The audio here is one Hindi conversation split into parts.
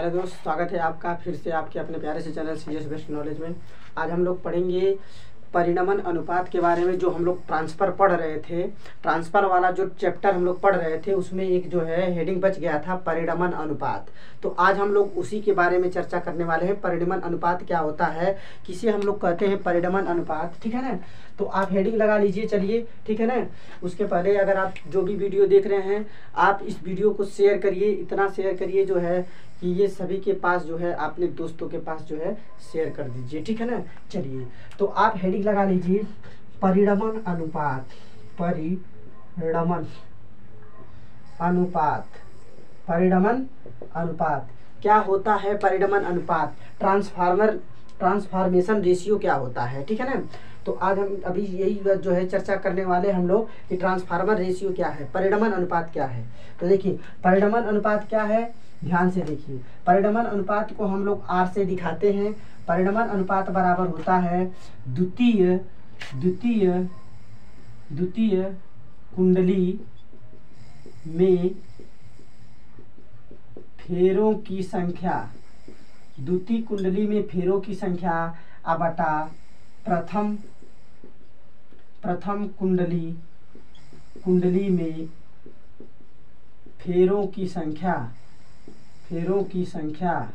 हेलो दोस्त, स्वागत है आपका फिर से आपके अपने प्यारे से चैनल सीएस बेस्ट नॉलेज में। आज हम लोग पढ़ेंगे परिणमन अनुपात के बारे में। जो हम लोग ट्रांसफ़र पढ़ रहे थे, ट्रांसफ़र वाला जो चैप्टर हम लोग पढ़ रहे थे उसमें एक जो है हेडिंग बच गया था परिणमन अनुपात। तो आज हम लोग उसी के बारे में चर्चा करने वाले हैं। परिणमन अनुपात क्या होता है, किसे हम लोग कहते हैं परिणमन अनुपात, ठीक है ना। तो आप हेडिंग लगा लीजिए, चलिए ठीक है ना। उसके पहले अगर आप जो भी वीडियो देख रहे हैं, आप इस वीडियो को शेयर करिए, इतना शेयर करिए जो है कि ये सभी के पास जो है, अपने दोस्तों के पास जो है शेयर कर दीजिए, ठीक है ना। चलिए, तो आप हेडिंग लगा लीजिए परिणमन अनुपात। परिणमन अनुपात, परिणमन अनुपात क्या होता है? परिणमन अनुपात ट्रांसफॉर्मेशन रेशियो क्या होता है, ठीक है ना। तो आज हम अभी यही जो है चर्चा करने वाले हम लोग कि ट्रांसफार्मर रेशियो क्या है, परिणमन अनुपात क्या है। तो देखिए परिणमन अनुपात क्या है, ध्यान से देखिए। परिणमन अनुपात को हम लोग R से दिखाते हैं। परिणमन अनुपात बराबर होता है द्वितीय कुंडली में फेरों की संख्या, द्वितीय कुंडली में फेरों की संख्या बटा प्रथम कुंडली में फेरों की संख्या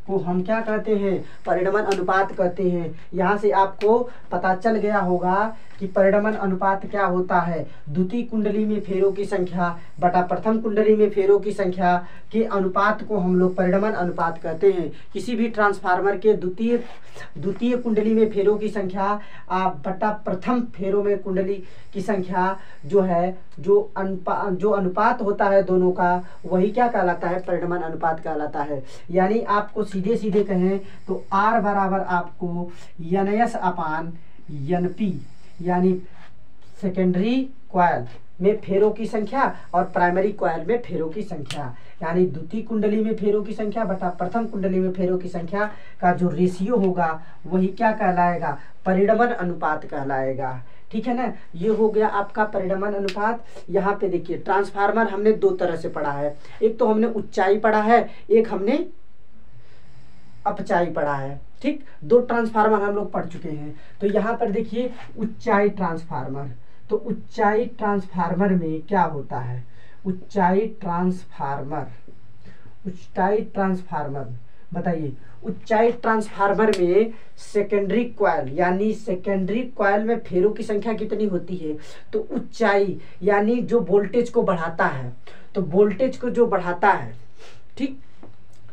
को हम क्या कहते हैं? परिणमन अनुपात कहते हैं। यहाँ से आपको पता चल गया होगा कि परिणमन अनुपात क्या होता है। द्वितीय कुंडली में फेरों की संख्या बटा प्रथम कुंडली में फेरों की संख्या के अनुपात को हम लोग परिणमन अनुपात कहते हैं। किसी भी ट्रांसफार्मर के द्वितीय कुंडली में फेरों की संख्या बटा प्रथम फेरों में कुंडली की संख्या जो है, जो अनुपात होता है दोनों का, वही क्या कहलाता है? परिणमन अनुपात कहलाता है। यानी आपको सीधे सीधे कहें तो R बराबर आपको NS अपान NP, यानी सेकेंडरी कॉइल में फेरों की संख्या और प्राइमरी कॉइल में फेरों की संख्या, यानी द्वितीय कुंडली में फेरों की संख्या बटा प्रथम कुंडली में फेरों की संख्या का जो रेशियो होगा वही क्या कहलाएगा? परिणमन अनुपात कहलाएगा, ठीक है ना। ये हो गया आपका परिणमन अनुपात। यहाँ पे देखिए ट्रांसफार्मर हमने दो तरह से पढ़ा है। एक तो हमने ऊंचाई पढ़ा है, एक हमने अपचाई पढ़ा है, ठीक। दो ट्रांसफार्मर हम लोग पढ़ चुके हैं। तो यहाँ पर देखिए ऊंचाई ट्रांसफार्मर। तो ऊंचाई ट्रांसफार्मर में क्या होता है? ऊंचाई ट्रांसफार्मर बताइए। ऊंचाई ट्रांसफार्मर में सेकेंडरी कॉइल, यानी सेकेंडरी कॉइल में फेरों की संख्या कितनी होती है? तो ऊंचाई यानी जो वोल्टेज को बढ़ाता है, तो वोल्टेज को जो बढ़ाता है, ठीक,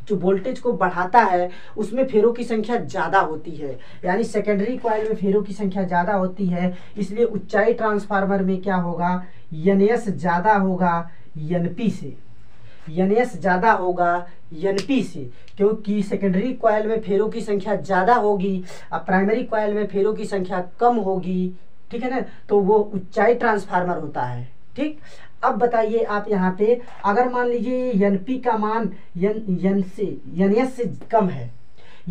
जो वोल्टेज को बढ़ाता है उसमें फेरों की संख्या ज़्यादा होती है, यानी सेकेंडरी कॉइल में फेरों की संख्या ज़्यादा होती है। इसलिए ऊंचाई ट्रांसफार्मर में क्या होगा? NS ज़्यादा होगा NP से, NS ज़्यादा होगा NP से, क्योंकि सेकेंडरी कॉइल में फेरों की संख्या ज़्यादा होगी और प्राइमरी कॉइल में फेरों की संख्या कम होगी, ठीक है ना। तो वो ऊंचाई ट्रांसफार्मर होता है, ठीक। अब बताइए आप यहाँ पे, अगर मान लीजिए NP का मान NS से कम है,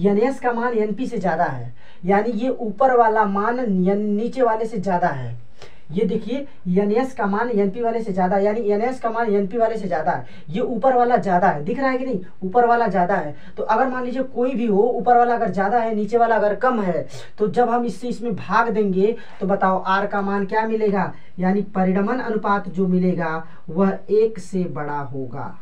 NS का मान NP से ज़्यादा है, यानी ये ऊपर वाला मान नीचे वाले से ज़्यादा है। ये देखिए NS का मान NP वाले से ज़्यादा, यानी NS का मान NP वाले से ज़्यादा है। ये ऊपर वाला ज़्यादा है, दिख रहा है कि नहीं? ऊपर वाला ज़्यादा है। तो अगर मान लीजिए कोई भी हो, ऊपर वाला अगर ज़्यादा है, नीचे वाला अगर कम है, तो जब हम इसमें भाग देंगे तो बताओ R का मान क्या मिलेगा? यानी परिणमन अनुपात जो मिलेगा वह 1 से बड़ा होगा।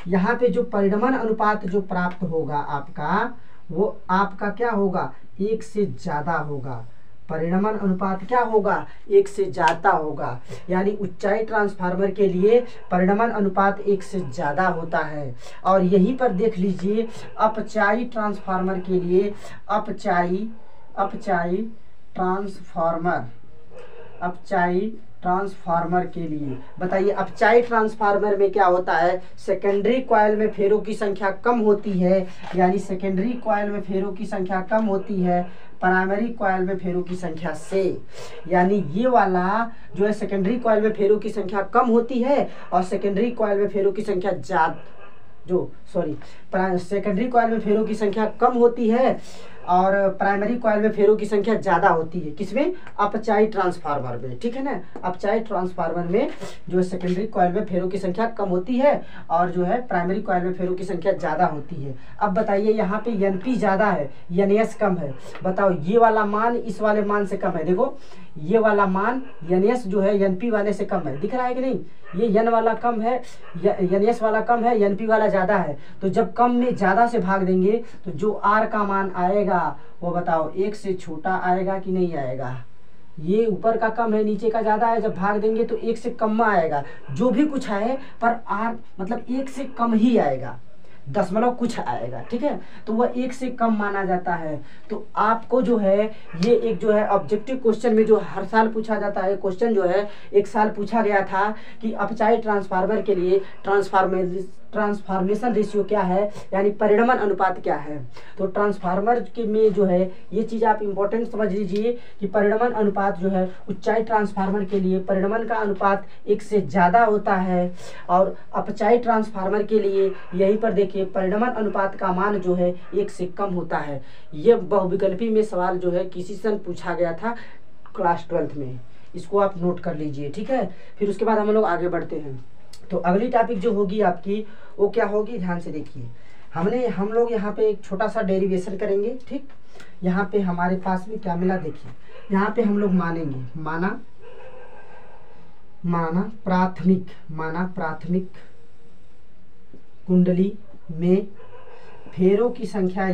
यहाँ पे जो परिणमन अनुपात जो प्राप्त होगा आपका, वो आपका क्या होगा? 1 से ज़्यादा होगा। परिणमन अनुपात क्या होगा? 1 से ज़्यादा होगा, यानी ऊंचाई ट्रांसफार्मर के लिए परिणमन अनुपात 1 से ज़्यादा होता है। और यहीं पर देख लीजिए अपचाई ट्रांसफार्मर के लिए, अपचाई ट्रांसफार्मर के लिए बताइए, अपचाई ट्रांसफार्मर में क्या होता है? सेकेंडरी कॉइल में फेरों की संख्या कम होती है, यानी सेकेंडरी कॉइल में फेरों की संख्या कम होती है प्राइमरी कॉइल में फेरों की संख्या से। यानी ये वाला जो है सेकेंडरी कॉइल में फेरों की संख्या कम होती है और सेकेंडरी कॉइल में फेरों की संख्या सेकेंडरी कॉइल में फेरों की संख्या कम होती है और प्राइमरी कॉइल में फेरों की संख्या ज़्यादा होती है। किसमें? अपचाई ट्रांसफार्मर में, ठीक है ना। अपचाई ट्रांसफार्मर में जो है सेकेंडरी कॉइल में फेरों की संख्या कम होती है और जो है प्राइमरी कॉइल में फेरों की संख्या ज़्यादा होती है। अब बताइए यहाँ पे NP ज़्यादा है, NS कम है। बताओ ये वाला मान इस वाले मान से कम है। देखो ये वाला मान NS जो है NP वाले से कम है, दिख रहा है कि नहीं? ये N वाला कम है, NS वाला कम है, NP वाला ज़्यादा है। तो जब कम में ज़्यादा से भाग देंगे तो जो R का मान आएगा वो बताओ 1 से छोटा आएगा कि नहीं आएगा? ये ऊपर का कम है, नीचे का ज़्यादा है, जब भाग देंगे तो 1 से कम आएगा। जो भी कुछ आए पर R मतलब 1 से कम ही आएगा, दशमलव कुछ आएगा, ठीक है। तो वह 1 से कम माना जाता है। तो आपको जो है ये एक जो है ऑब्जेक्टिव क्वेश्चन में जो हर साल पूछा जाता है क्वेश्चन जो है, एक साल पूछा गया था कि अपचाई ट्रांसफार्मर के लिए ट्रांसफॉर्मेशन रेशियो क्या है, यानी परिणमन अनुपात क्या है। तो ट्रांसफार्मर के में जो है ये चीज़ आप इंपॉर्टेंट समझ लीजिए कि परिणमन अनुपात जो है उच्चाई ट्रांसफार्मर के लिए परिणमन का अनुपात 1 से ज़्यादा होता है और अपचाई ट्रांसफार्मर के लिए यहीं पर देखिए परिणमन अनुपात का मान जो है 1 से कम होता है। ये बहुविकल्पी में सवाल जो है किसी से पूछा गया था क्लास 12th में, इसको आप नोट कर लीजिए, ठीक है। फिर उसके बाद हम लोग आगे बढ़ते हैं। तो अगली टॉपिक जो होगी आपकी वो क्या होगी, ध्यान से देखिए। हम लोग यहाँ पे एक छोटा सा डेरिवेशन करेंगे, ठीक। यहाँ पे हमारे पास में क्या मिला देखिए, यहाँ पे हम लोग मानेंगे माना प्राथमिक कुंडली में फेरों की संख्या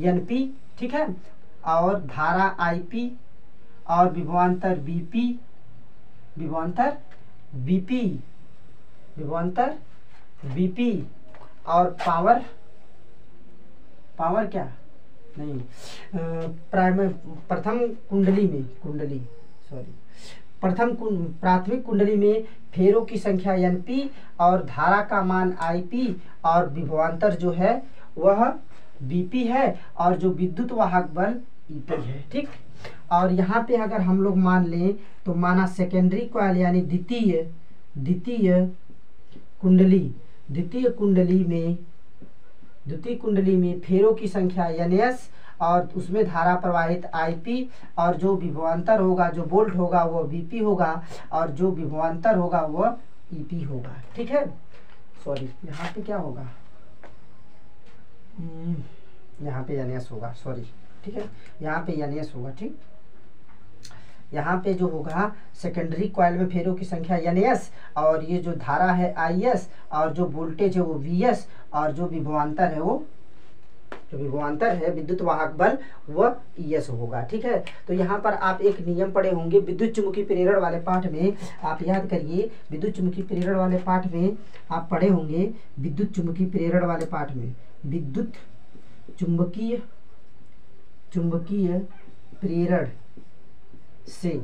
NP, ठीक है, और धारा IP और विभवांतर VP और पावर क्या नहीं, प्राथमिक कुंडली में फेरों की संख्या NP और धारा का मान IP और विभवांतर जो है वह VP है और जो विद्युत वाहक बल EP है, ठीक। और यहाँ पे अगर हम लोग मान लें तो माना सेकेंडरी कॉइल यानी द्वितीय कुंडली में फेरों की संख्या NS और उसमें धारा प्रवाहित IP और जो विभवांतर होगा, जो वोल्ट होगा वो VP होगा और जो विभवांतर होगा वह EP होगा, ठीक है। सॉरी यहाँ पे क्या होगा, यहाँ पे NS होगा, सॉरी, ठीक है, यहाँ पे NS होगा, ठीक। यहाँ पे जो होगा सेकेंडरी कॉइल में फेरों की संख्या NS और ये जो धारा है IS और जो वोल्टेज है वो VS और जो विभवांतर है विद्युत वाहक बल वह ES होगा, ठीक है। तो यहाँ पर आप एक नियम पढ़े होंगे विद्युत चुम्बकीय प्रेरण वाले पाठ में, आप याद करिए विद्युत चुम्बकीय प्रेरण वाले पाठ में आप पढ़े होंगे, विद्युत चुम्बकीय प्रेरण वाले पाठ में विद्युत चुम्बकीय प्रेरण से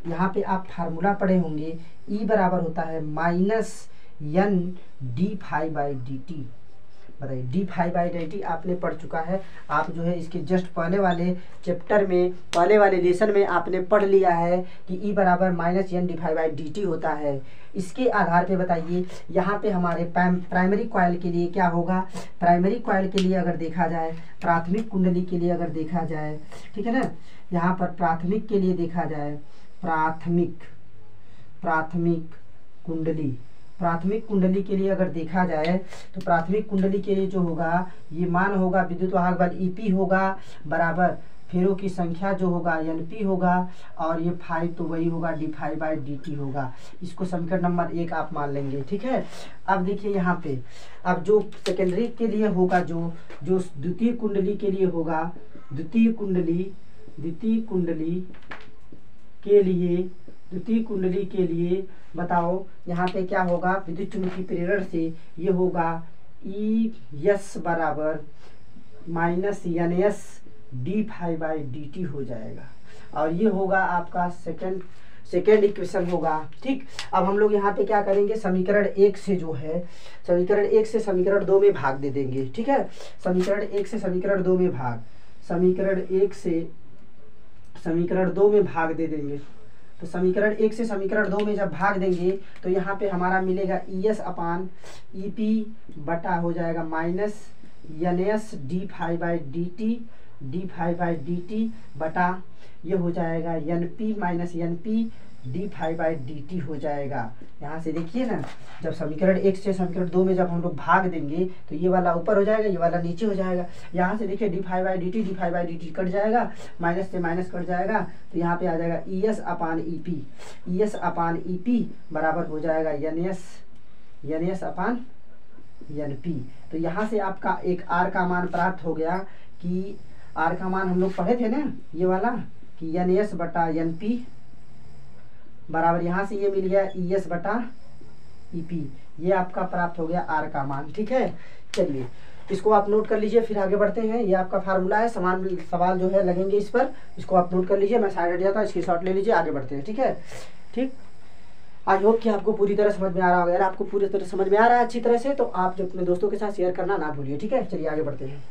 यहाँ पे आप फार्मूला पढ़े होंगे, E बराबर होता है -N d∅dt। बताइए d∅dt आपने पढ़ चुका है, आप जो है इसके जस्ट पहले वाले चैप्टर में पहले वाले लेसन में आपने पढ़ लिया है कि E बराबर -N d∅dt होता है। इसके आधार पे बताइए यहाँ पे हमारे प्राइमरी कॉइल के लिए क्या होगा। प्राइमरी कॉइल के लिए अगर देखा जाए, प्राथमिक कुंडली के लिए अगर देखा जाए, ठीक है ना, यहाँ पर प्राथमिक के लिए देखा जाए, प्राथमिक कुंडली के लिए अगर देखा जाए तो प्राथमिक कुंडली के लिए जो होगा ये मान होगा विद्युत वाहक बल EP होगा बराबर फेरों की संख्या जो होगा NP होगा और ये फाई तो वही होगा d∅dt होगा। इसको समीकरण नंबर 1 आप मान लेंगे, ठीक है। अब देखिए यहाँ पे अब जो सेकेंडरी के लिए होगा, जो द्वितीय कुंडली के लिए होगा, द्वितीय कुंडली के लिए बताओ यहाँ पे क्या होगा, विद्युत चुम्बकीय प्रेरण से ये होगा ES बराबर -NS d∅dt हो जाएगा और ये होगा आपका सेकेंड इक्वेशन होगा, ठीक। अब हम लोग यहाँ पे क्या करेंगे, समीकरण 1 से जो है समीकरण 1 से समीकरण 2 में भाग दे देंगे, ठीक है। समीकरण 1 से समीकरण 2 में भाग दे देंगे। तो समीकरण 1 से समीकरण 2 में जब भाग देंगे तो यहाँ पे हमारा मिलेगा ES/EP बटा हो जाएगा N S D five by D T बटा ये हो जाएगा N P minus N P D five by D T हो जाएगा। यहाँ से देखिए ना, जब समीकरण 1 से समीकरण 2 में जब हम लोग भाग देंगे तो ये वाला ऊपर हो जाएगा, ये वाला नीचे हो जाएगा। यहाँ से देखिए D five by D T cut जाएगा, माइनस से माइनस कट जाएगा, तो यहाँ पे आ जाएगा ई एस अपान ई पी बराबर हो जाएगा N S upon N P. तो यहाँ से आपका एक आर का मान प्राप्त हो गया कि आर का मान हम लोग पढ़े थे ना ये वाला कि एन एस बटा एन पी बराबर यहाँ से ये मिल गया ई एस बटा ई पी। ये आपका प्राप्त हो गया आर का मान। ठीक है, चलिए इसको आप नोट कर लीजिए, फिर आगे बढ़ते हैं। ये आपका फार्मूला है, समान सवाल जो है लगेंगे इस पर, इसको आप नोट कर लीजिए। मैं साइड हट जाता हूँ, इसकी शॉट ले लीजिए, आगे बढ़ते हैं। ठीक है, ठीक, आई होप कि आपको पूरी तरह समझ में आ रहा होगा। अगर आपको पूरी तरह समझ में आ रहा है अच्छी तरह से तो आप जो अपने दोस्तों के साथ शेयर करना ना भूलिए। ठीक है, चलिए आगे बढ़ते हैं।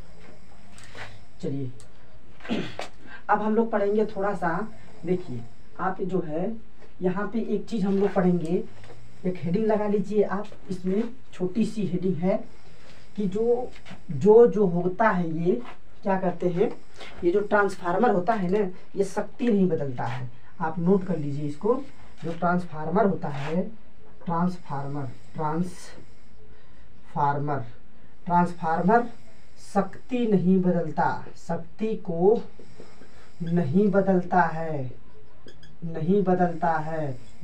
चलिए अब हम लोग पढ़ेंगे थोड़ा सा, देखिए आप जो है यहाँ पे एक चीज़ हम लोग पढ़ेंगे, एक हेडिंग लगा लीजिए आप, इसमें छोटी सी हेडिंग है कि जो होता है ये क्या करते हैं, ये जो ट्रांसफार्मर होता है ना ये शक्ति नहीं बदलता है। आप नोट कर लीजिए इसको, जो ट्रांसफार्मर होता है, ट्रांसफार्मर शक्ति नहीं बदलता, शक्ति को नहीं बदलता है।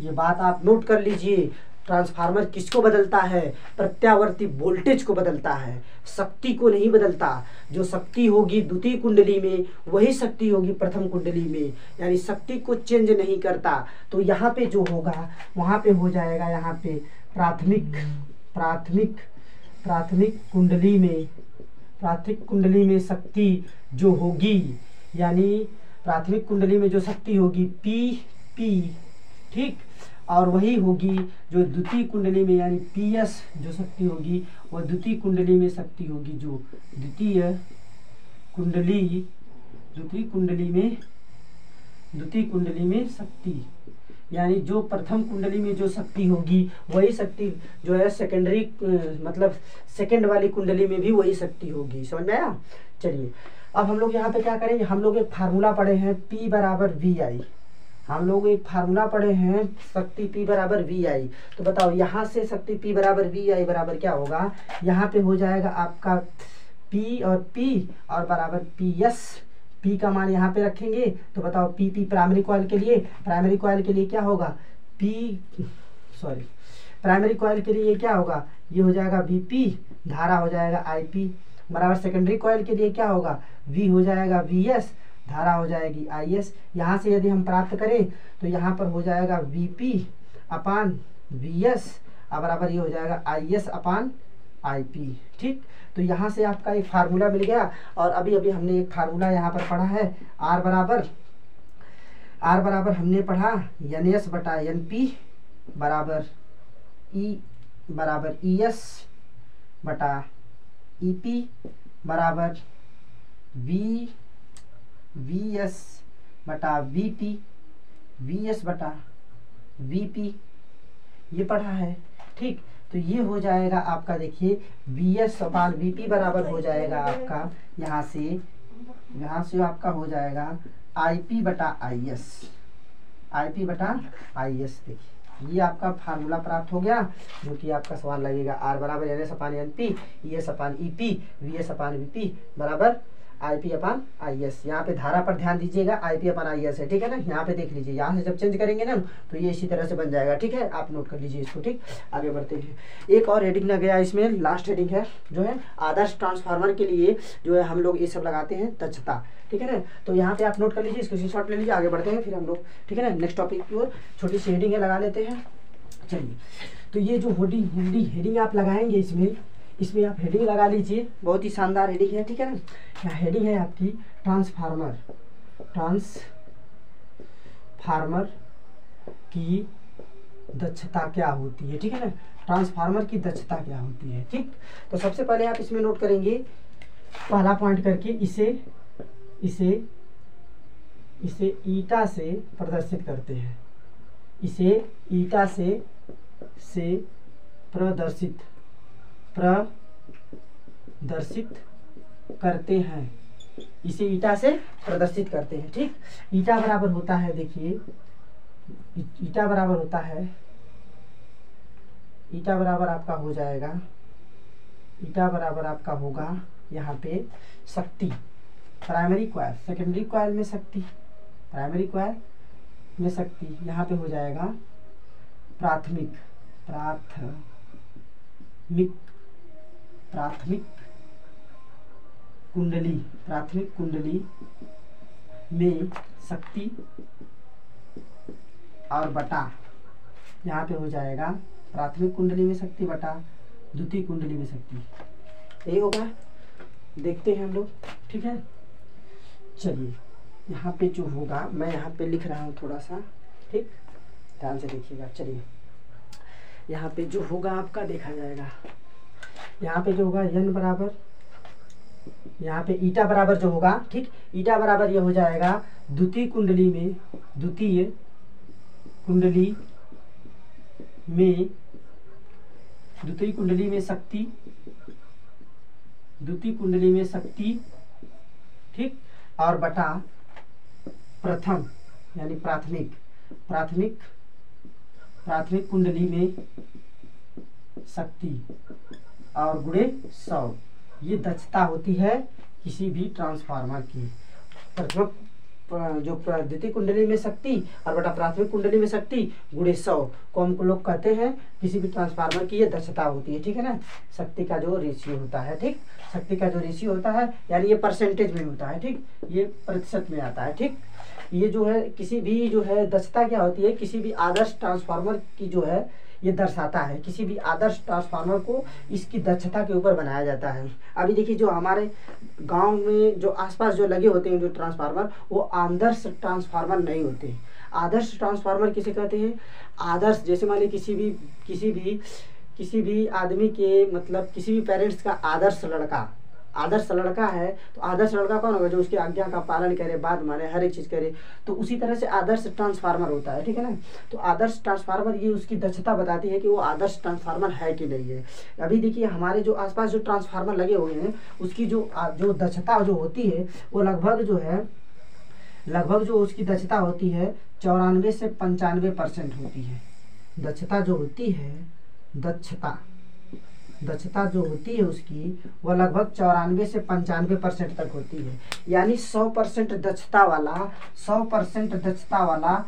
ये बात आप नोट कर लीजिए। ट्रांसफार्मर किसको बदलता है? प्रत्यावर्ती वोल्टेज को बदलता है, शक्ति को नहीं बदलता। जो शक्ति होगी द्वितीय कुंडली में वही शक्ति होगी प्रथम कुंडली में, यानी शक्ति को चेंज नहीं करता। तो यहाँ पे जो होगा वहाँ पे हो जाएगा, यहाँ पे प्राथमिक कुंडली में शक्ति जो होगी, यानी प्राथमिक कुंडली में जो शक्ति होगी पी, ठीक, और वही होगी जो द्वितीय कुंडली में, यानी पी एस जो शक्ति होगी वह द्वितीय कुंडली में शक्ति होगी, जो द्वितीय कुंडली में शक्ति, यानी जो प्रथम कुंडली में जो शक्ति होगी वही शक्ति जो है सेकेंडरी मतलब सेकेंड वाली कुंडली में भी वही शक्ति होगी। समझ में आया? चलिए अब हम लोग यहाँ पे क्या करेंगे, हम लोग एक फार्मूला पढ़े हैं P बराबर वी आई, हम लोग एक फार्मूला पढ़े हैं शक्ति P बराबर वी आई। तो बताओ यहाँ से शक्ति P बराबर वी आई बराबर क्या होगा, यहाँ पे हो जाएगा आपका P और बराबर पी एस। P का मान यहाँ पे रखेंगे तो बताओ P प्राइमरी कॉइल के लिए क्या होगा, प्राइमरी कॉइल के लिए क्या होगा, ये हो जाएगा VP, धारा हो जाएगा IP बराबर सेकेंडरी कॉइल के लिए क्या होगा, V हो जाएगा VS, धारा हो जाएगी IS। यहाँ से यदि हम प्राप्त करें तो यहाँ पर हो जाएगा VP अपान VS बराबर ये हो जाएगा IS अपान IP। ठीक, तो यहाँ से आपका एक फार्मूला मिल गया। और अभी हमने एक फार्मूला यहाँ पर पढ़ा है, R बराबर हमने पढ़ा NS बटा NP बराबर ES बटा EP बराबर VS बटा VP ये पढ़ा है। ठीक, तो ये हो जाएगा आपका, देखिए VS अपान VP बराबर हो जाएगा आपका यहाँ से आपका हो जाएगा IP बटा IS। देखिए ये आपका फार्मूला प्राप्त हो गया, जो कि आपका सवाल लगेगा R बराबर NS अपान NP, ES अपान EP, VS अपान VP बराबर IP अपान IS। यहाँ पे धारा पर ध्यान दीजिएगा, IP अपान IS है, ठीक है ना। यहाँ पे देख लीजिए, यहाँ से जब चेंज करेंगे ना तो ये इसी तरह से बन जाएगा। ठीक है, आप नोट कर लीजिए इसको। ठीक, आगे बढ़ते हैं। एक और हेडिंग लग गया इसमें, लास्ट हेडिंग है जो है आदर्श ट्रांसफार्मर के लिए जो है हम लोग ये सब लगाते हैं दक्षता। ठीक है ना, तो यहाँ पे आप नोट कर लीजिए, इसको स्क्रीनशॉट ले लीजिए, आगे बढ़ते हैं फिर हम लोग। ठीक है ना, नेक्स्ट टॉपिक की ओर छोटी सी हेडिंग है, लगा लेते हैं। चलिए, तो ये जो हेडिंग आप लगाएंगे इसमें आप हेडिंग लगा लीजिए, बहुत ही शानदार हेडिंग है। ठीक है ना, यहाँ हेडिंग है आपकी ट्रांसफार्मर की दक्षता क्या होती है। ठीक है ना, ट्रांसफार्मर की दक्षता क्या होती है। ठीक, तो सबसे पहले आप इसमें नोट करेंगे पहला पॉइंट करके, इसे ईटा से प्रदर्शित करते हैं, इसे ईटा से प्रदर्शित करते हैं, इसे ईटा से प्रदर्शित करते हैं। ठीक, ईटा बराबर होता है, देखिए ईटा बराबर होता है, ईटा बराबर आपका हो जाएगा, ईटा बराबर आपका होगा यहाँ पे शक्ति, प्राइमरी कॉइल, सेकेंडरी कॉइल में शक्ति, प्राइमरी कॉइल में शक्ति, यहाँ पे हो जाएगा प्राथमिक कुंडली में शक्ति और बटा, यहाँ पे हो जाएगा प्राथमिक कुंडली में शक्ति बटा द्वितीय कुंडली में शक्ति, यही होगा। देखते हैं हम लोग, ठीक है। चलिए यहाँ पे जो होगा, मैं यहाँ पे लिख रहा हूँ थोड़ा सा, ठीक, ध्यान से देखिएगा। चलिए यहाँ पे जो होगा आपका देखा जाएगा, यहाँ पे जो होगा n बराबर, यहाँ पे ईटा बराबर जो होगा, ठीक, ईटा बराबर ये हो जाएगा द्वितीय कुंडली में शक्ति, ठीक, और बटा प्रथम यानी प्राथमिक कुंडली में शक्ति और गुणे 100, ये दक्षता होती है किसी भी ट्रांसफार्मर की। प्रथम जो द्वितीय कुंडली में शक्ति और बटा प्राथमिक कुंडली में शक्ति गुणे 100 को हम लोग कहते हैं किसी भी ट्रांसफार्मर की ये दक्षता होती है, ठीक है ना। शक्ति का जो रेशियो होता है, ठीक, शक्ति का जो रेशियो होता है यानी ये परसेंटेज में होता है, ठीक, ये प्रतिशत में आता है, ठीक। ये जो है किसी भी जो है दक्षता क्या होती है, किसी भी आदर्श ट्रांसफार्मर की जो है ये दर्शाता है, किसी भी आदर्श ट्रांसफार्मर को इसकी दक्षता के ऊपर बनाया जाता है। अभी देखिए जो हमारे गांव में जो आसपास जो लगे होते हैं जो ट्रांसफार्मर, वो आदर्श ट्रांसफार्मर नहीं होते। आदर्श ट्रांसफार्मर किसे कहते हैं? आदर्श, जैसे मान ली किसी भी आदमी के मतलब किसी भी पेरेंट्स का आदर्श लड़का है, तो आदर्श लड़का कौन होगा? जो उसकी आज्ञा का पालन करे, बात माने, हर एक चीज़ करे। तो उसी तरह से आदर्श ट्रांसफार्मर होता है, ठीक है ना। तो आदर्श ट्रांसफार्मर ये उसकी दक्षता बताती है कि वो आदर्श ट्रांसफार्मर है कि नहीं है। अभी देखिए हमारे जो आसपास जो ट्रांसफार्मर लगे हुए हैं उसकी जो दक्षता जो होती है वो लगभग जो उसकी दक्षता होती है 94 से 95% होती है। दक्षता जो होती है उसकी वो लगभग 94 से 95% तक होती है। यानी 100% दक्षता वाला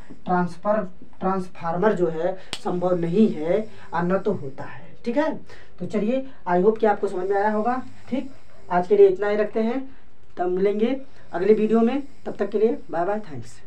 ट्रांसफार्मर जो है संभव नहीं है, और न तो होता है, ठीक है। तो चलिए, आई होप कि आपको समझ में आया होगा, ठीक। आज के लिए इतना ही रखते हैं, तब मिलेंगे अगले वीडियो में, तब तक के लिए बाय बाय, थैंक्स।